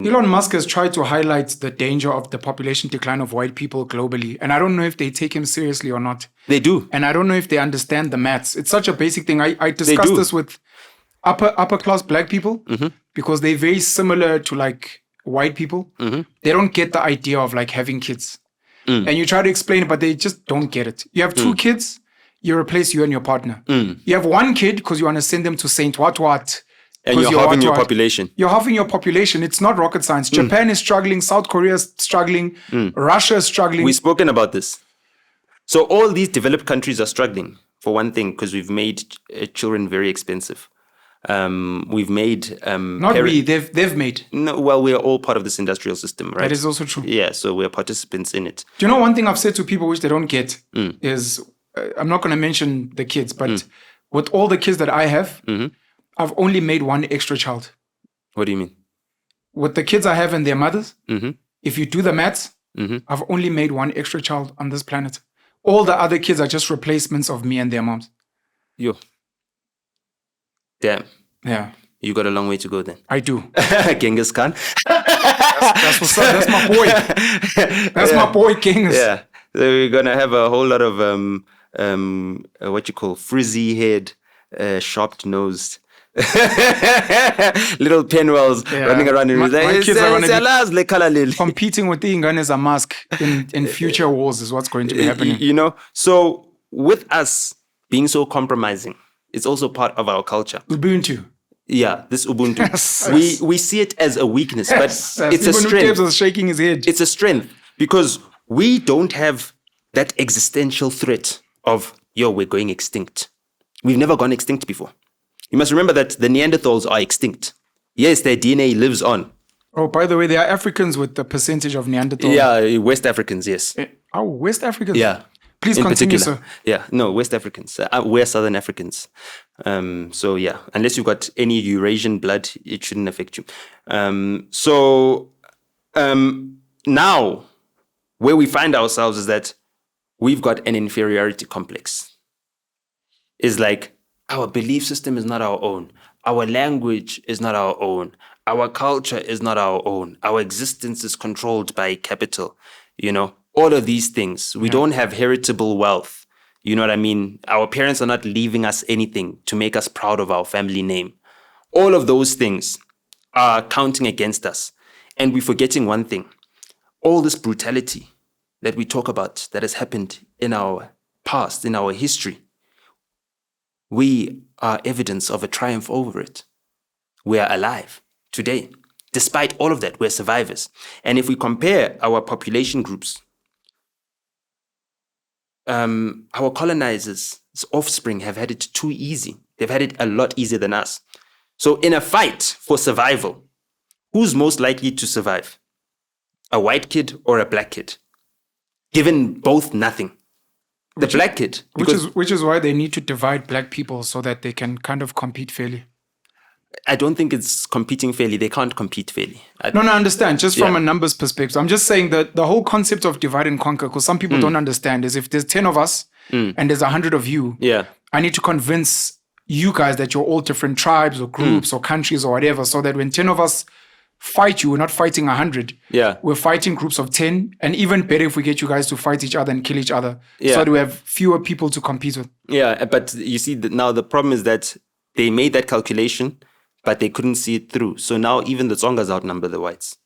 Elon Musk has tried to highlight the danger of the population decline of white people globally. And I don't know if they take him seriously or not. They do. And I don't know if they understand the maths. It's such a basic thing. I discussed this with upper class black people because they're very similar to like white people. They don't get the idea of like having kids. And you try to explain it, but they just don't get it. You have 2 kids, you replace you and your partner. You have 1 kid because you want to send them to Saint what. And you're halving your population. You're halving your population. It's not rocket science. Japan is struggling. South Korea is struggling. Russia is struggling. We've spoken about this. So all these developed countries are struggling, for one thing, because we've made children very expensive. We've made... they've made. No, well, we're all part of this industrial system, right? That is also true. Yeah, so we're participants in it. Do you know one thing I've said to people which they don't get is, I'm not going to mention the kids, but with all the kids that I have, I've only made 1 extra child. What do you mean? With the kids I have and their mothers, if you do the maths, I've only made 1 extra child on this planet. All the other kids are just replacements of me and their moms. Yo. Damn. Yeah. You got a long way to go then. I do. Genghis Khan. That's what's up. That's my boy. That's my boy, Genghis. Yeah. So we're going to have a whole lot of, frizzy head, sharp-nosed, little pinwells running around in my kids are going to competing with the Ingane a mask in future wars is what's going to be happening. You know, so with us being so compromising, it's also part of our culture. Ubuntu. Yeah, this Ubuntu. We see it as a weakness, but it's a strength. Was shaking his head. It's a strength because we don't have that existential threat of, we're going extinct. We've never gone extinct before. You must remember that the Neanderthals are extinct. Yes, their DNA lives on. Oh, by the way, there are Africans with the percentage of Neanderthal. Yeah, West Africans, yes. West Africans? Yeah. Please continue, sir. Yeah, no, West Africans. We're Southern Africans. So, yeah, unless you've got any Eurasian blood, it shouldn't affect you. Now, where we find ourselves is that we've got an inferiority complex. It's like, our belief system is not our own. Our language is not our own. Our culture is not our own. Our existence is controlled by capital. All of these things. We don't have heritable wealth. You know what I mean? Our parents are not leaving us anything to make us proud of our family name. All of those things are counting against us. And we're forgetting one thing. All this brutality that we talk about that has happened in our past, in our history, we are evidence of a triumph over it. We are alive today. Despite all of that, we're survivors. And if we compare our population groups, our colonizers' offspring have had it too easy. They've had it a lot easier than us. So in a fight for survival, who's most likely to survive? A white kid or a black kid? Given both nothing. The black kid. Which is why they need to divide black people so that they can kind of compete fairly. I don't think it's competing fairly. They can't compete fairly. I understand. Just from a numbers perspective. I'm just saying that the whole concept of divide and conquer, because some people don't understand, is if there's 10 of us and there's 100 of you, I need to convince you guys that you're all different tribes or groups or countries or whatever, so that when 10 of us fight you, we're not fighting 100. We're fighting groups of 10. And even better if we get you guys to fight each other and kill each other. So that we have fewer people to compete with. Yeah, but you see, now the problem is that they made that calculation, but they couldn't see it through. So now even the Tsongas outnumber the whites.